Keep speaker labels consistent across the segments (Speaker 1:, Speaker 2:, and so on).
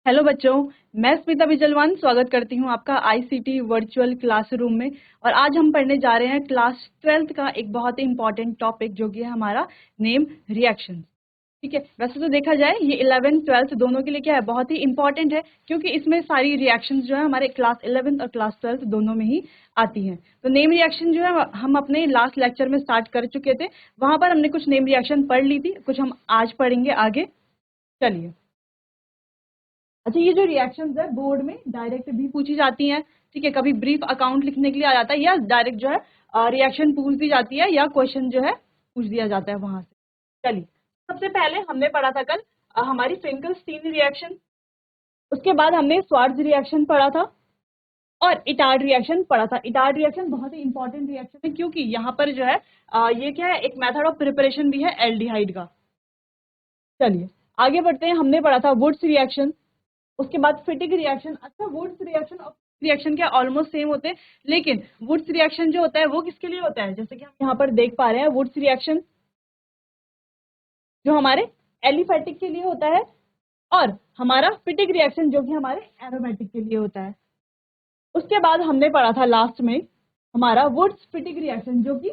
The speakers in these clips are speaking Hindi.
Speaker 1: हेलो बच्चों, मैं स्मिता बिजलवान स्वागत करती हूँ आपका आईसीटी वर्चुअल क्लासरूम में। और आज हम पढ़ने जा रहे हैं क्लास 12th का एक बहुत ही इंपॉर्टेंट टॉपिक जो कि है हमारा नेम रिएक्शन। ठीक है, वैसे तो देखा जाए ये 11th 12th दोनों के लिए क्या है, बहुत ही इंपॉर्टेंट है, क्योंकि इसमें सारी रिएक्शंस जो है हमारे क्लास 11th और क्लास 12th दोनों में ही आती हैं। तो नेम रिएक्शन जो है हम अपने लास्ट लेक्चर में स्टार्ट कर चुके थे, वहां पर हमने कुछ नेम रिएक्शन पढ़ ली थी, कुछ हम आज पढ़ेंगे आगे। चलिए, अच्छा, ये जो रिएक्शंस है बोर्ड में डायरेक्ट भी पूछी जाती हैं। ठीक है, कभी ब्रीफ अकाउंट लिखने के लिए आ जाता है, या डायरेक्ट जो है रिएक्शन पूछ दी जाती है, या क्वेश्चन जो है पूछ दिया जाता है वहां से। चलिए, सबसे पहले हमने पढ़ा था कल हमारी फिंकलस्टीन रिएक्शन। उसके बाद हमने स्वार्ट्ज रिएक्शन पढ़ा था और इटार्ड रिएक्शन पढ़ा था। इटार्ड रिएक्शन बहुत ही इंपॉर्टेंट रिएक्शन है, क्योंकि यहाँ पर जो है ये क्या है, एक मेथड ऑफ प्रिपरेशन भी है एल्डिहाइड का। चलिए आगे बढ़ते हैं। हमने पढ़ा था वुड्स रिएक्शन, उसके बाद फिटिक रिएक्शन। अच्छा, वुड्स रिएक्शन और रिएक्शन क्या ऑलमोस्ट सेम होते हैं, लेकिन वुड्स रिएक्शन जो होता है वो किसके लिए होता है, जैसे कि हम यहाँ पर देख पा रहे हैं, वुड्स रिएक्शन जो हमारे एलिफेटिक के लिए होता है, और हमारा फिटिक रिएक्शन जो कि हमारे एरोमेटिक के लिए होता है। उसके बाद हमने पढ़ा था लास्ट में हमारा वुड्स फिटिक रिएक्शन, जो कि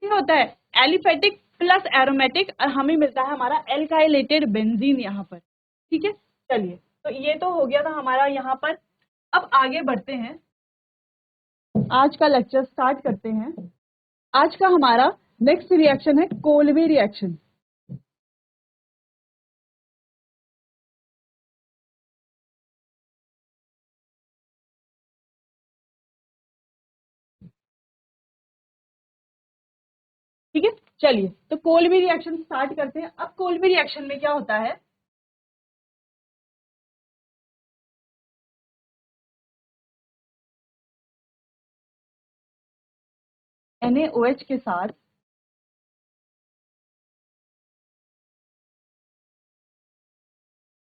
Speaker 1: होता है एलिफेटिक प्लस एरोमेटिक, और हमें मिलता है हमारा एल्काइलेटेड बेंजीन यहाँ पर। ठीक है, चलिए, तो ये तो हो गया था हमारा यहाँ पर। अब आगे बढ़ते हैं, आज का लेक्चर स्टार्ट करते हैं। आज का हमारा नेक्स्ट रिएक्शन है कोल्बे रिएक्शन। ठीक है, चलिए, तो कोल्बे रिएक्शन स्टार्ट करते हैं। अब कोल्बे रिएक्शन में क्या होता है, NaOH के साथ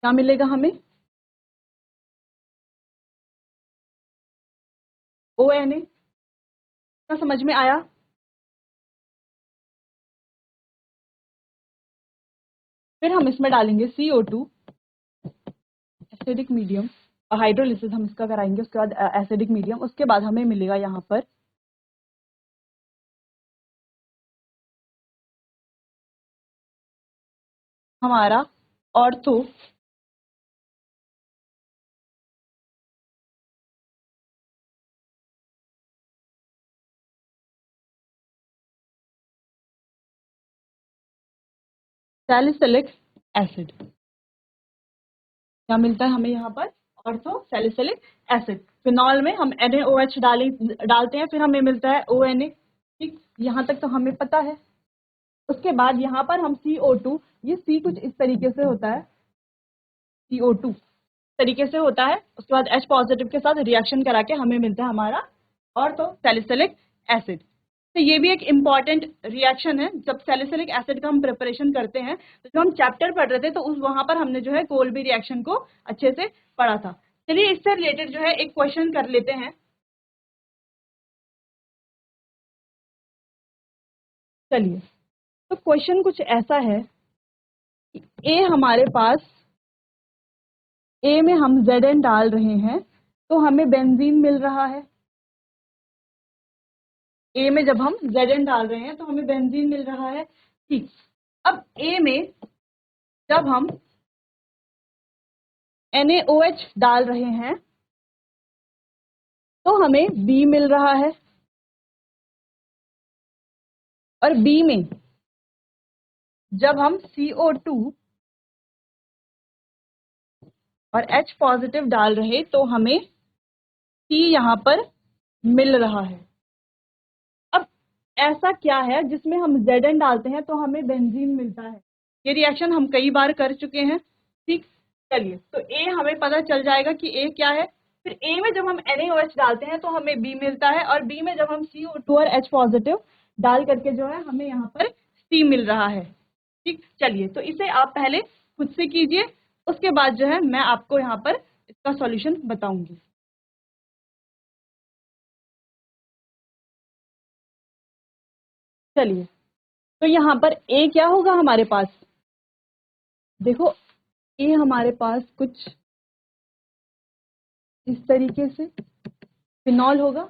Speaker 1: क्या मिलेगा हमें, ONA। क्या समझ में आया? फिर हम इसमें डालेंगे CO2 एसिडिक मीडियम, और हाइड्रोलिसिस हम इसका कराएंगे, उसके बाद एसिडिक मीडियम। उसके बाद हमें मिलेगा यहाँ पर हमारा ऑर्थो सैलिसिलिक एसिड। क्या मिलता है हमें यहाँ पर, ऑर्थो सैलिसिलिक एसिड। फिनॉल में हम NaOH डालते हैं, फिर हमें मिलता है ONA। ठीक, यहाँ तक तो हमें पता है। उसके बाद यहाँ पर हम CO2, ये C कुछ इस तरीके से होता है, CO2 तरीके से होता है। उसके बाद H पॉजिटिव के साथ रिएक्शन करा के हमें मिलता है हमारा ऑर्थो सैलिसिलिक एसिड। तो ये भी एक इम्पॉर्टेंट रिएक्शन है। जब सैलिसिलिक एसिड का हम प्रिपरेशन करते हैं, तो जो हम चैप्टर पढ़ रहे थे, तो उस वहां पर हमने जो है कोल्बे रिएक्शन को अच्छे से पढ़ा था। चलिए, इससे रिलेटेड जो है एक क्वेश्चन कर लेते हैं। चलिए, तो क्वेश्चन कुछ ऐसा है कि ए हमारे पास, ए में हम Zn डाल रहे हैं तो हमें बेंजीन मिल रहा है। ए में जब हम Zn डाल रहे हैं तो हमें बेंजीन मिल रहा है। ठीक, अब ए में जब हम NaOH डाल रहे हैं तो हमें B मिल रहा है, और B में जब हम CO2 और H पॉजिटिव डाल रहे तो हमें C यहाँ पर मिल रहा है। अब ऐसा क्या है जिसमें हम Zn डालते हैं तो हमें बेंजीन मिलता है? ये रिएक्शन हम कई बार कर चुके हैं। ठीक, चलिए, तो ए हमें पता चल जाएगा कि ए क्या है। फिर ए में जब हम NaOH डालते हैं तो हमें बी मिलता है, और बी में जब हम CO2 और H पॉजिटिव डाल करके जो है हमें यहाँ पर सी मिल रहा है। ठीक, चलिए, तो इसे आप पहले खुद से कीजिए, उसके बाद जो है मैं आपको यहाँ पर इसका सॉल्यूशन बताऊंगी। चलिए, तो यहाँ पर ए क्या होगा हमारे पास, देखो, ए हमारे पास कुछ इस तरीके से फिनॉल होगा,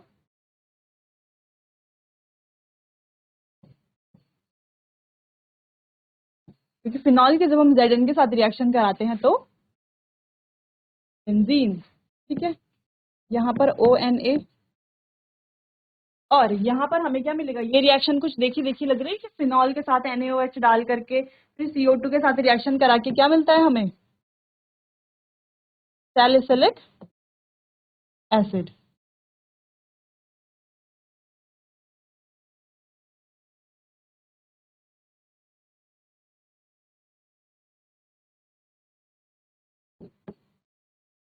Speaker 1: क्योंकि फिनॉल के जब हम Zn के साथ रिएक्शन कराते हैं तो बेंजीन, ठीक है। यहाँ पर ONA, और यहाँ पर हमें क्या मिलेगा, ये रिएक्शन कुछ देखी देखी लग रही है कि फिनॉल के साथ NaOH डाल करके फिर CO2 के साथ रिएक्शन करा के क्या मिलता है हमें, सैलिसिलिक एसिड।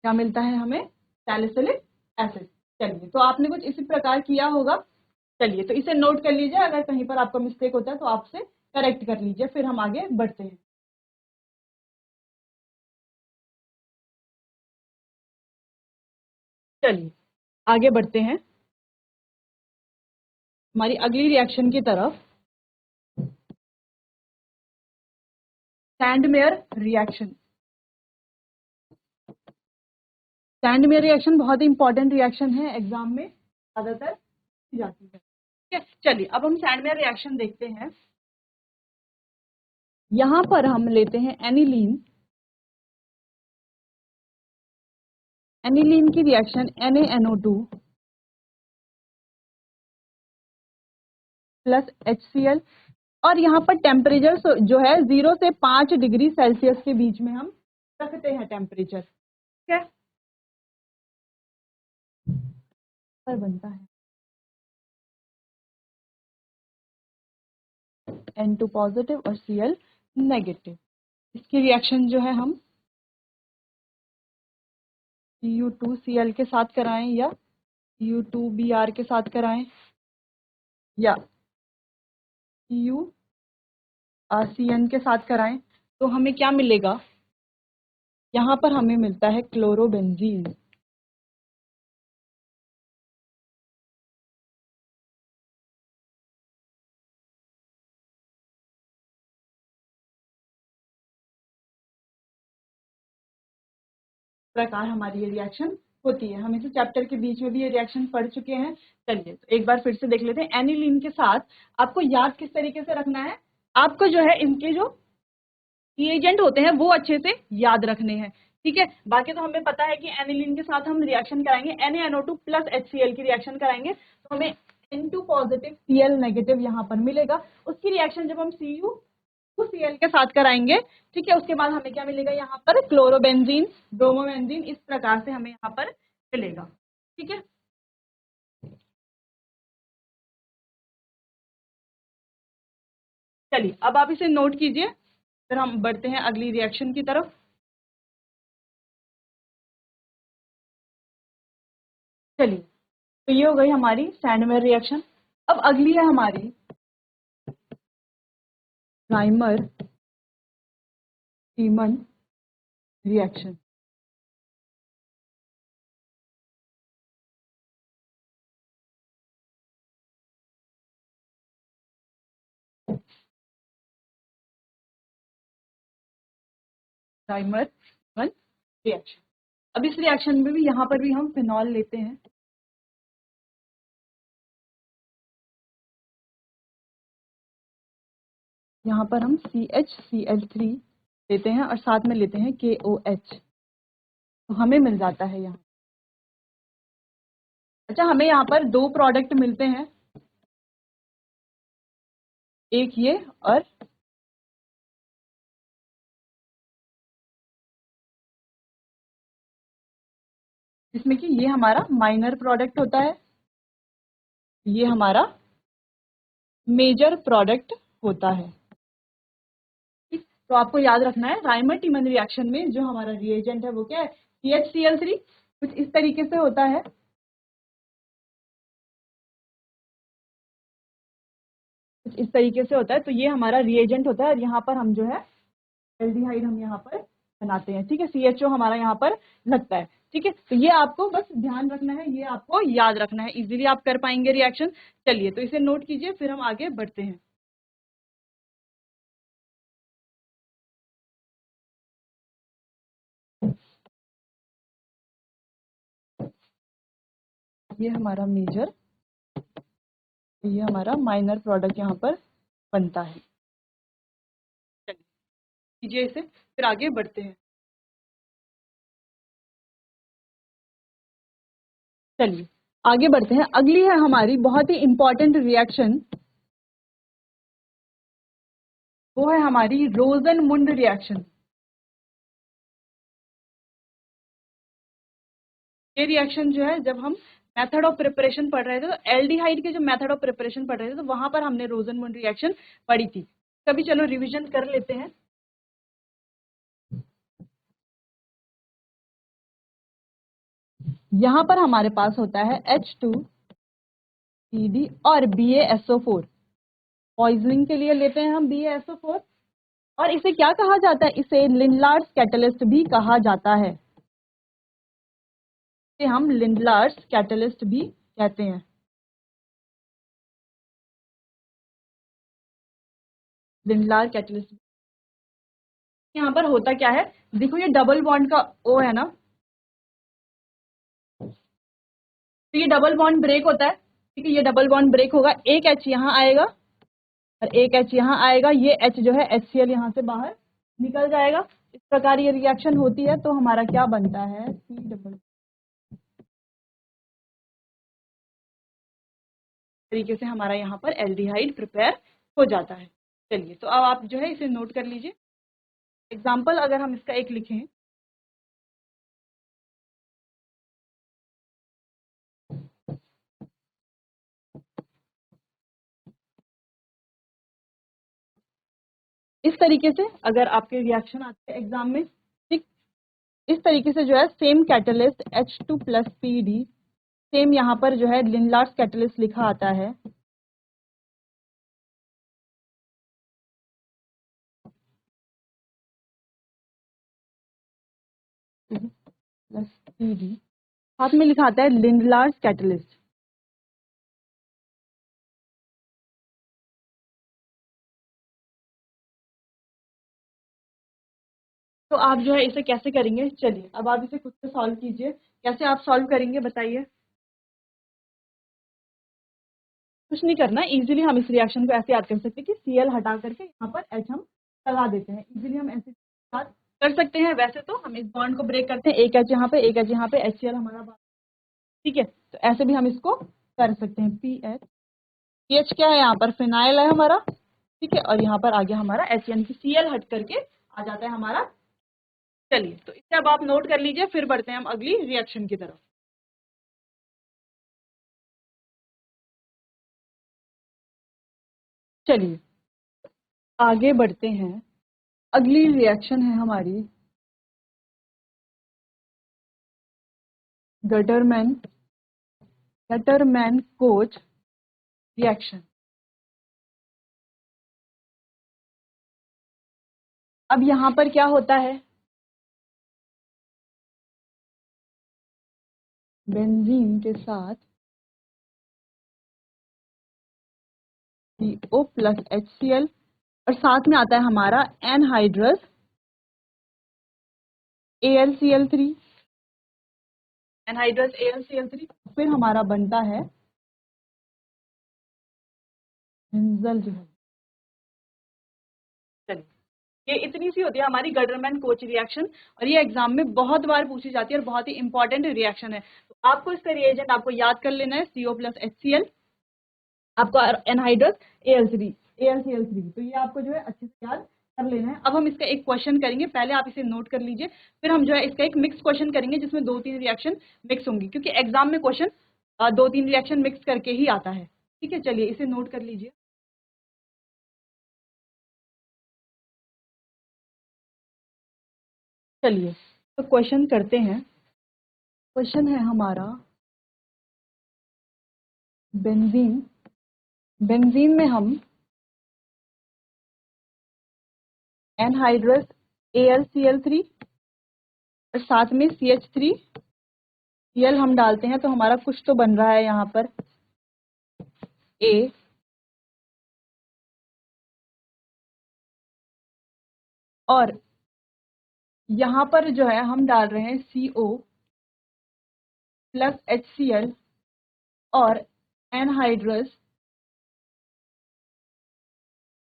Speaker 1: क्या मिलता है हमें, सैलिसिलिक एसिड। चलिए, तो आपने कुछ इसी प्रकार किया होगा। चलिए, तो इसे नोट कर लीजिए, अगर कहीं पर आपका मिस्टेक होता है तो आपसे करेक्ट कर लीजिए, फिर हम आगे बढ़ते हैं। चलिए आगे बढ़ते हैं हमारी अगली रिएक्शन की तरफ, सैंडमेयर रिएक्शन। सैंडमेयर रिएक्शन बहुत ही इंपॉर्टेंट रिएक्शन है, एग्जाम में ज्यादातर की जाती है, ठीक है। चलिए, अब हम सैंडमेयर रिएक्शन देखते हैं। यहां पर हम लेते हैं एनिलीन। एनिलीन की रिएक्शन NaNO2 प्लस HCl, और यहाँ पर टेम्परेचर जो है 0 से 5 डिग्री सेल्सियस के बीच में हम रखते हैं टेम्परेचर, ठीक है। पर बनता है N2 पॉजिटिव और Cl नेगेटिव। इसकी रिएक्शन जो है हम Cu2Cl के साथ कराएं या Cu2Br के साथ कराएं या CuCN के साथ कराएं, तो हमें क्या मिलेगा, यहाँ पर हमें मिलता है क्लोरोबेंजीन। प्रकार हमारी ये रिएक्शन होती है, हम इसे चैप्टर के बीच में भी ये रिएक्शन पढ़ चुके हैं। चलिए, तो एक बार फिर से देख लेते हैं। एनिलीन के साथ आपको याद किस तरीके से रखना है, आपको जो है इनके जो रिएजेंट होते हैं वो अच्छे से याद रखने हैं, ठीक है। बाकी तो हमें पता है कि एनिलीन के साथ हम रिएक्शन कराएंगे NaNO2 प्लस HCl की रिएक्शन कराएंगे, तो हमें N2 पॉजिटिव Cl नेगेटिव यहाँ पर मिलेगा। उसकी रिएक्शन जब हम Cu2Cl के साथ कराएंगे, ठीक है, उसके बाद हमें क्या मिलेगा, यहाँ पर क्लोरोबेंजीन, ब्रोमोबेंजीन, इस प्रकार से हमें यहाँ पर मिलेगा, ठीक है। चलिए, अब आप इसे नोट कीजिए, फिर हम बढ़ते हैं अगली रिएक्शन की तरफ। चलिए, तो ये हो गई हमारी सैंडमेयर रिएक्शन। अब अगली है हमारी राइमर टीमन रिएक्शन। Rymer टीमन reaction. अब इस रिएक्शन में भी यहाँ पर भी हम फिनॉल लेते हैं। यहाँ पर हम CHCl3 लेते हैं और साथ में लेते हैं KOH, तो हमें मिल जाता है यहाँ। अच्छा, हमें यहाँ पर दो प्रोडक्ट मिलते हैं, एक ये और जिसमें कि ये हमारा माइनर प्रोडक्ट होता है, ये हमारा मेजर प्रोडक्ट होता है, ठीक। तो आपको याद रखना है, राइमर टीमन रिएक्शन में जो हमारा रिएजेंट है वो क्या है, CHCl3, कुछ इस तरीके से होता है, कुछ इस तरीके से होता है। तो ये हमारा रिएजेंट होता है और यहाँ पर हम जो है एल्डिहाइड हम यहाँ पर बनाते हैं, ठीक है। CHO हमारा यहाँ पर लगता है, ठीक है। तो ये आपको बस ध्यान रखना है, ये आपको याद रखना है, इजीली आप कर पाएंगे रिएक्शन। चलिए, तो इसे नोट कीजिए, फिर हम आगे बढ़ते हैं। ये हमारा मेजर, ये हमारा माइनर प्रोडक्ट यहाँ पर बनता है। चलिए कीजिए इसे, फिर आगे बढ़ते हैं। चलिए आगे बढ़ते हैं। अगली है हमारी बहुत ही इंपॉर्टेंट रिएक्शन, वो है हमारी रोजनमुंड रिएक्शन। ये रिएक्शन जो है, जब हम मेथड ऑफ प्रिपरेशन पढ़ रहे थे तो एल्डिहाइड के जो मेथड ऑफ प्रिपरेशन पढ़ रहे थे तो वहां पर हमने रोजनमुंड रिएक्शन पढ़ी थी। कभी चलो रिवीजन कर लेते हैं। यहां पर हमारे पास होता है H2CD और BaSO4। पॉइजनिंग के लिए लेते हैं हम BaSO4, और इसे क्या कहा जाता है? इसे लिंडलार्स कैटलिस्ट भी कहा जाता है। इसे हम लिंडलार्स कैटलिस्ट भी कहते हैं। Lindlar catalyst. यहाँ पर होता क्या है, देखो ये डबल बॉन्ड का ओ है ना, तो ये डबल बॉन्ड ब्रेक होता है। ठीक है, ये डबल बॉन्ड ब्रेक होगा, एक H यहाँ आएगा और एक H यहाँ आएगा, ये H जो है HCl यहाँ से बाहर निकल जाएगा। इस प्रकार ये रिएक्शन होती है, तो हमारा क्या बनता है? C डबल तरीके से हमारा यहाँ पर एल्डिहाइड प्रिपेयर हो जाता है। चलिए, तो अब आप जो है इसे नोट कर लीजिए। एग्जाम्पल अगर हम इसका एक लिखें, इस तरीके से अगर आपके रिएक्शन आते हैं एग्जाम में, ठीक इस तरीके से जो है सेम कैटलिस्ट H2+PD, सेम यहाँ पर जो है लिंडलार्स कैटलिस्ट लिखा आता है। प्लस PD साथ में लिखा आता है लिंडलार्स कैटलिस्ट। तो आप जो है इसे कैसे करेंगे? चलिए अब आप इसे खुद से सॉल्व कीजिए। कैसे आप सॉल्व करेंगे बताइए? कुछ नहीं करना, इजीली हम इस रिएक्शन को ऐसे याद कर सकते हैं कि Cl हटा करके यहाँ पर H हम लगा देते हैं। इजीली हम ऐसे याद कर सकते हैं। वैसे तो हम इस बॉन्ड को ब्रेक करते हैं, एक H यहाँ पे, एक H यहाँ पे, HCl हमारा बॉन्ड। ठीक है, तो ऐसे भी हम इसको कर सकते हैं। PH, PH क्या है? यहाँ पर फिनाइल है हमारा। ठीक है, और यहाँ पर आ गया हमारा H, यानी कि Cl हट करके आ जाता है हमारा। चलिए, तो इसे अब आप नोट कर लीजिए, फिर बढ़ते हैं हम अगली रिएक्शन की तरफ। चलिए आगे बढ़ते हैं। अगली रिएक्शन है हमारी गटरमैन कोच रिएक्शन। अब यहां पर क्या होता है? बेंजीन के साथ CO प्लस HCl, और साथ में आता है हमारा एनहाइड्रस AlCl3। एनहाइड्रस AlCl3, फिर हमारा बनता है बेंजल जो है। चलिए, ये इतनी सी होती है हमारी गटरमैन कोच रिएक्शन, और ये एग्जाम में बहुत बार पूछी जाती है और बहुत ही इंपॉर्टेंट रिएक्शन है। तो आपको इसका रिएजेंट आपको याद कर लेना है, CO प्लस HCl, आपका एनहाइड्रस AlCl3। तो ये आपको जो है अच्छे से याद कर लेना है। अब हम इसका एक क्वेश्चन करेंगे, पहले आप इसे नोट कर लीजिए, फिर हम जो है इसका एक मिक्स क्वेश्चन करेंगे जिसमें 2-3 रिएक्शन मिक्स होंगी, क्योंकि एग्जाम में क्वेश्चन 2-3 रिएक्शन मिक्स करके ही आता है। ठीक है, चलिए इसे नोट कर लीजिए। चलिए तो क्वेश्चन करते हैं। क्वेश्चन है हमारा बेंजीन। बेंजीन में हम एनहाइड्रस AlCl3 और साथ में CH3Cl हम डालते हैं, तो हमारा कुछ तो बन रहा है यहाँ पर A, और यहाँ पर जो है हम डाल रहे हैं CO प्लस HCl और एनहाइड्रस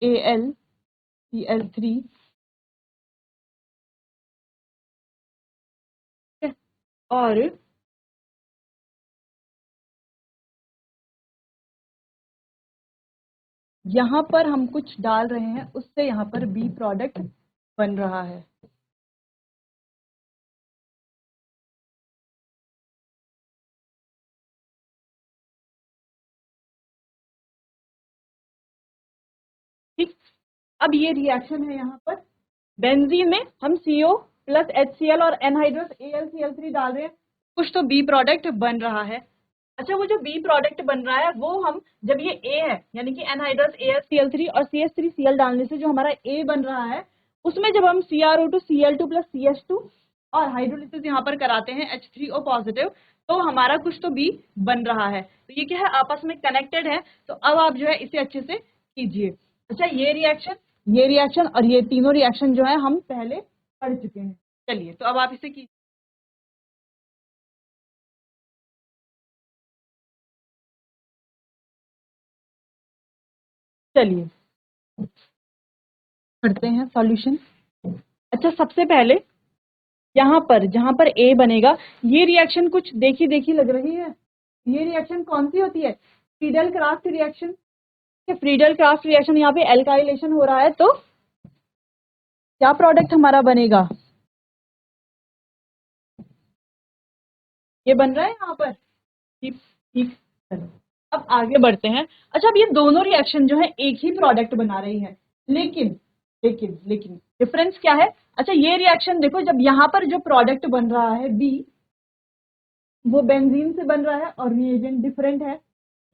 Speaker 1: AlCl3 और यहाँ पर हम कुछ डाल रहे हैं, उससे यहाँ पर बी प्रोडक्ट बन रहा है। ठीक, अब ये रिएक्शन है यहाँ पर बेंजीन में हम CO प्लस HCl और एनहाइड्रस AlCl3 डाल रहे हैं, कुछ तो बी प्रोडक्ट बन रहा है। अच्छा, वो जो बी प्रोडक्ट बन रहा है वो हम जब ये A है यानी कि एनहाइड्रस AlCl3 और CH3Cl डालने से जो हमारा A बन रहा है, उसमें जब हम CrO2 Cl2 प्लस CH2 और हाइड्रोलिसिस यहाँ पर कराते हैं H3O पॉजिटिव, तो हमारा कुछ तो बी बन रहा है। तो ये क्या है, आपस में कनेक्टेड है। तो अब आप जो है इसे अच्छे से कीजिए। अच्छा, ये रिएक्शन और ये तीनों रिएक्शन जो है हम पहले पढ़ चुके हैं। चलिए, तो अब आप इसे कीजिए। चलिए करते हैं सॉल्यूशन। अच्छा, सबसे पहले यहाँ पर जहां पर A बनेगा, ये रिएक्शन कुछ देखी देखी लग रही है। ये रिएक्शन कौन सी होती है? Friedel craft reaction. Friedel craft reaction, यहाँ पे एल्काइलेशन हो रहा है, तो क्या प्रोडक्ट हमारा बनेगा? ये बन रहा है यहाँ पर। ठीक ठीक, चलो अब आगे बढ़ते हैं। अच्छा, अब ये दोनों रिएक्शन जो है एक ही प्रोडक्ट बना रही है, लेकिन लेकिन लेकिन डिफरेंस क्या है? अच्छा, ये रिएक्शन देखो, जब यहाँ पर जो प्रोडक्ट बन रहा है बी, वो बेंजीन से बन रहा है और रिएजेंट डिफरेंट है,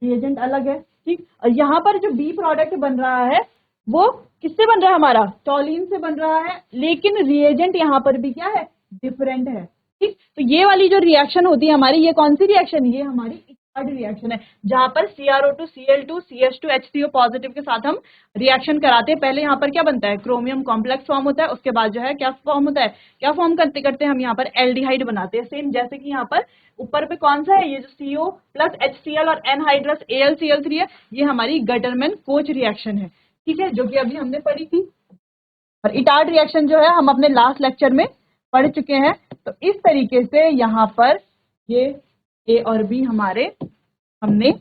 Speaker 1: रिएजेंट अलग है। ठीक, और यहाँ पर जो बी प्रोडक्ट बन रहा है वो किससे बन रहा है? हमारा टॉलिन से बन रहा है, लेकिन रिएजेंट यहाँ पर भी क्या है? डिफरेंट है। ठीक, तो ये वाली जो रिएक्शन होती है हमारी, ये कौन सी रिएक्शन? ये हमारी इटार्ड रिएक्शन है, जहां पर CrO2 Cl2 CH2 HCO positive के साथ हम रिएक्शन कराते हैं। पहले यहाँ पर क्या बनता है? क्रोमियम कॉम्प्लेक्स फॉर्म होता है, उसके बाद जो है क्या फॉर्म होता है? क्या फॉर्म करते करते हम यहाँ पर एल्डिहाइड बनाते हैं। सेम जैसे कि यहाँ पर ऊपर पे कौन सा है? ये जो CO प्लस HCl और एनहाइड्रस AlCl3 है, ये हमारी गटरमैन कोच रिएक्शन है। ठीक है, जो कि अभी हमने पढ़ी थी। और इटार्ड रिएक्शन जो है हम अपने लास्ट लेक्चर में पढ़ चुके हैं। तो इस तरीके से यहाँ पर ये A और B हमारे हमने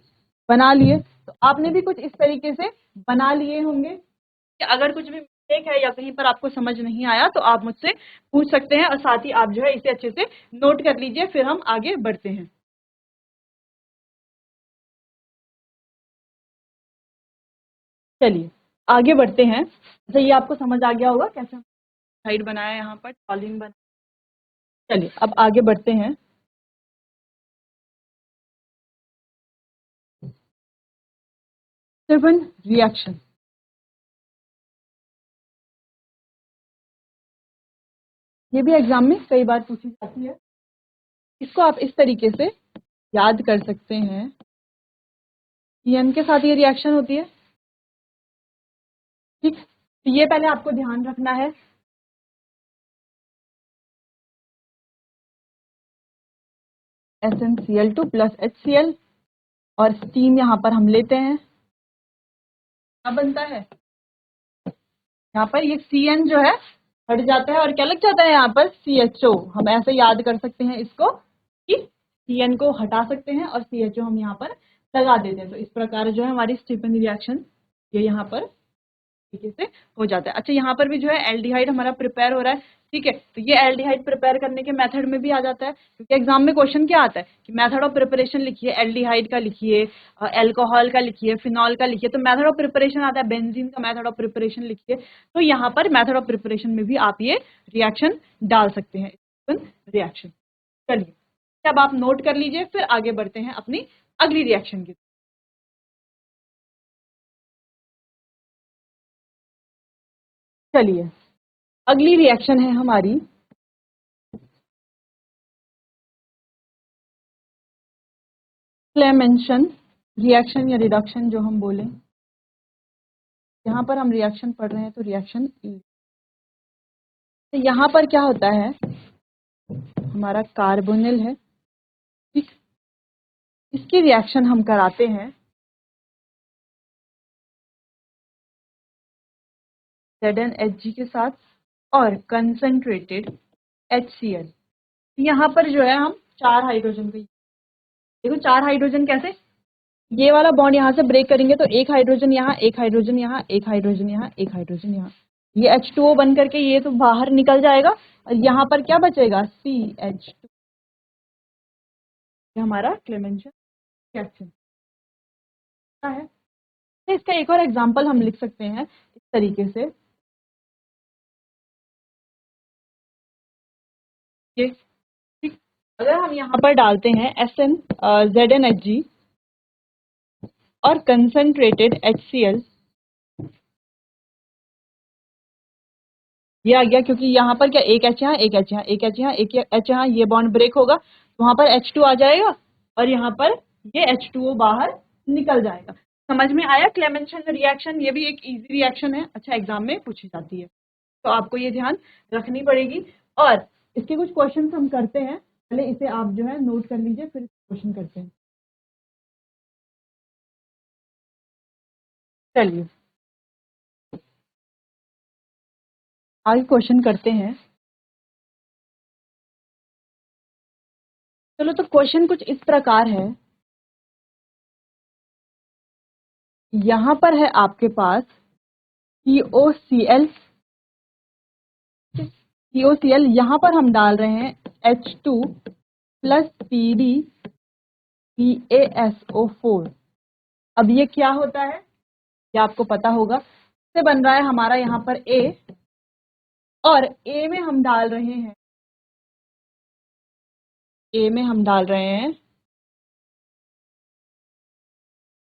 Speaker 1: बना लिए। तो आपने भी कुछ इस तरीके से बना लिए होंगे। कि अगर कुछ भी मिस्टेक है या कहीं पर आपको समझ नहीं आया तो आप मुझसे पूछ सकते हैं, और साथ ही आप जो है इसे अच्छे से नोट कर लीजिए। फिर हम आगे बढ़ते हैं। चलिए आगे बढ़ते हैं। अच्छा, ये आपको समझ आ गया होगा कैसे साइड बनाया है, यहाँ पर टॉलिन बना। चलिए अब आगे बढ़ते हैं। 7 रिएक्शन। ये भी एग्जाम में कई बार पूछी जाती है। इसको आप इस तरीके से याद कर सकते हैं। CN के साथ ये रिएक्शन होती है। ठीक, तो ये पहले आपको ध्यान रखना है। SnCl2 प्लस HCl और स्टीम यहाँ पर हम लेते हैं। क्या बनता है? यहाँ पर ये CN जो है हट जाता है और क्या लग जाता है? यहाँ पर CHO। हम ऐसे याद कर सकते हैं इसको कि CN को हटा सकते हैं और CHO हम यहाँ पर लगा देते हैं। तो इस प्रकार जो है हमारी स्टीफन रिएक्शन ये यहाँ पर तरीके से हो जाता है। अच्छा, यहाँ पर भी जो है एल्डिहाइड हमारा प्रिपेयर हो रहा है। ठीक है, तो ये एल्डिहाइड प्रिपेयर करने के मेथड में भी आ जाता है, क्योंकि एग्जाम में क्वेश्चन क्या आता है कि मेथड ऑफ प्रिपरेशन लिखिए, एल्डिहाइड का लिखिए, अल्कोहल का लिखिए, फिनॉल का लिखिए। तो मेथड ऑफ प्रिपरेशन आता है, बेंजीन का मेथड ऑफ प्रिपरेशन लिखिए। तो यहाँ पर मेथड ऑफ प्रिपरेशन में भी आप ये रिएक्शन डाल सकते हैं, रिएक्शन। चलिए, अब आप नोट कर लीजिए, फिर आगे बढ़ते हैं अपनी अगली रिएक्शन की। चलिए, अगली रिएक्शन है हमारी क्लेमेंशन रिएक्शन या रिडक्शन, जो हम बोलें। यहाँ पर हम रिएक्शन पढ़ रहे हैं तो रिएक्शन तो यहाँ पर क्या होता है? हमारा कार्बोनिल है। ठीक, इसकी रिएक्शन हम कराते हैं ZnHg के साथ और कंसंट्रेटेड HCl। यहाँ पर जो है हम 4 हाइड्रोजन का, देखो 4 हाइड्रोजन कैसे, ये वाला बॉन्ड यहाँ से ब्रेक करेंगे तो एक हाइड्रोजन यहाँ, एक हाइड्रोजन यहाँ, एक हाइड्रोजन यहाँ, एक हाइड्रोजन यहाँ, ये H2O बन करके ये तो बाहर निकल जाएगा और यहाँ पर क्या बचेगा CH2, ये हमारा क्लेमेंशन रिएक्शन है। तो इसका एक और एग्जांपल हम लिख सकते हैं इस तरीके से, ये ठीक, अगर हम यहाँ पर डालते हैं ZnHg और कंसंट्रेटेड HCl, ये आ गया क्योंकि यहाँ पर क्या एक H यहाँ, एक H यहाँ, एक H यहाँ, एक H यहाँ, ये बॉन्ड ब्रेक होगा तो वहां पर H2 आ जाएगा और यहाँ पर ये H2O बाहर निकल जाएगा। समझ में आया क्लेमेंशन रिएक्शन? ये भी एक इजी रिएक्शन है, अच्छा एग्जाम में पूछी जाती है, तो आपको ये ध्यान रखनी पड़ेगी। और इसके कुछ क्वेश्चन हम करते हैं, पहले इसे आप जो है नोट कर लीजिए, फिर क्वेश्चन करते हैं। चलिए आगे क्वेश्चन करते हैं। चलो तो क्वेश्चन कुछ इस प्रकार है, यहाँ पर है आपके पास COCl, यहाँ पर हम डाल रहे हैं H2 प्लस PD BaSO4। अब ये क्या होता है, ये आपको पता होगा, इससे बन रहा है हमारा यहाँ पर A, और A में हम डाल रहे हैं, A में हम डाल रहे हैं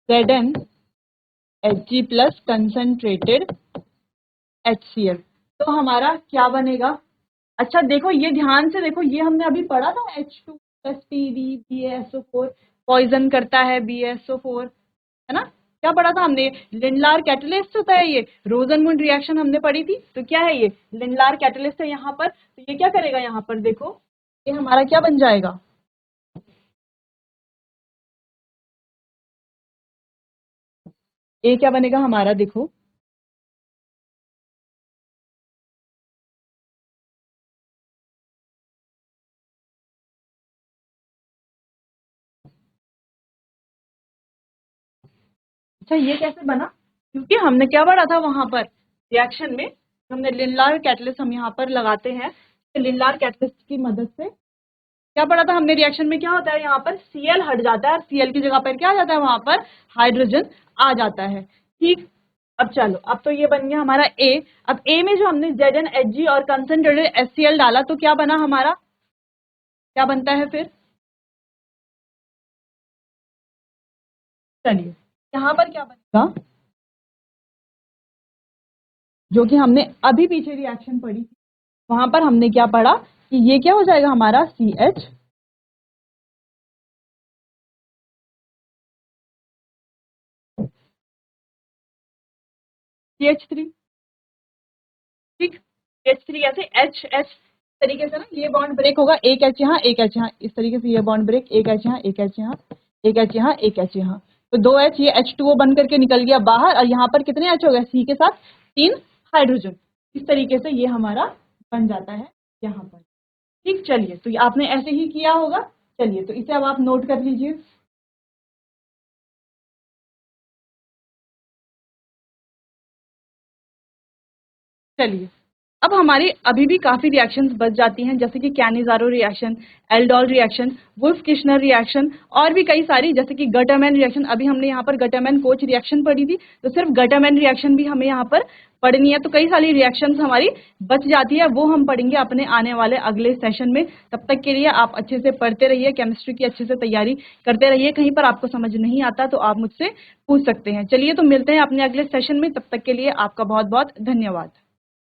Speaker 1: ZnHg प्लस कंसंट्रेटेड HCl। तो हमारा क्या बनेगा, अच्छा देखो ये ध्यान से देखो, ये हमने अभी पढ़ा था H2 plus PD BaSO4 poison करता है BaSO4, है ना, क्या पढ़ा था हमने, लिंडलार कैटलिस्ट होता है, ये रोजनमुंड रिएक्शन हमने पढ़ी थी, तो क्या है ये लिंडलार कैटलिस्ट है यहाँ पर, तो ये क्या करेगा, यहाँ पर देखो ये हमारा क्या बन जाएगा, ये क्या बनेगा हमारा, देखो अच्छा ये कैसे बना, क्योंकि हमने क्या पढ़ा था वहां पर रिएक्शन में, हमने लिंडलार कैटलिस्ट हम यहाँ पर लगाते हैं, लिंडलार कैटलिस्ट की मदद से क्या पढ़ा था हमने रिएक्शन में, क्या होता है यहाँ पर Cl हट जाता है और Cl की जगह पर क्या आ जाता है, वहां पर हाइड्रोजन आ जाता है। ठीक, अब चलो, अब तो ये बन गया हमारा A। अब A में जो हमने ZnHg और कंसंट्रेटेड HCl डाला तो क्या बना हमारा, क्या बनता है फिर, चलिए यहाँ पर क्या बनेगा, जो कि हमने अभी पीछे रिएक्शन पढ़ी थी वहां पर हमने क्या पढ़ा कि ये क्या हो जाएगा हमारा CH3, ठीक, CH3 ऐसे H तरीके से ना, ये बॉन्ड ब्रेक होगा, एक H यहाँ, एक H यहाँ, इस तरीके से ये बॉन्ड ब्रेक, एक H यहाँ, एक H यहाँ, एक H यहाँ, एक H यहाँ, तो 2 H, ये H2O बन करके निकल गया बाहर और यहाँ पर कितने H हो गए, C के साथ 3 हाइड्रोजन, इस तरीके से ये हमारा बन जाता है यहाँ पर। ठीक, चलिए तो ये आपने ऐसे ही किया होगा, चलिए तो इसे अब आप नोट कर लीजिए। चलिए अब हमारी अभी भी काफी रिएक्शंस बच जाती हैं, जैसे कि Cannizzaro reaction, aldol reaction, Wolff Kishner reaction, और भी कई सारी, जैसे कि गटामैन रिएक्शन, अभी हमने यहाँ पर गटामैन कोच रिएक्शन पढ़ी थी, तो सिर्फ गटामैन रिएक्शन भी हमें यहाँ पर पढ़नी है, तो कई सारी रिएक्शंस हमारी बच जाती है, वो हम पढ़ेंगे अपने आने वाले अगले सेशन में। तब तक के लिए आप अच्छे से पढ़ते रहिए, केमिस्ट्री की अच्छे से तैयारी करते रहिए, कहीं पर आपको समझ नहीं आता तो आप मुझसे पूछ सकते हैं। चलिए तो मिलते हैं अपने अगले सेशन में, तब तक के लिए आपका बहुत बहुत धन्यवाद।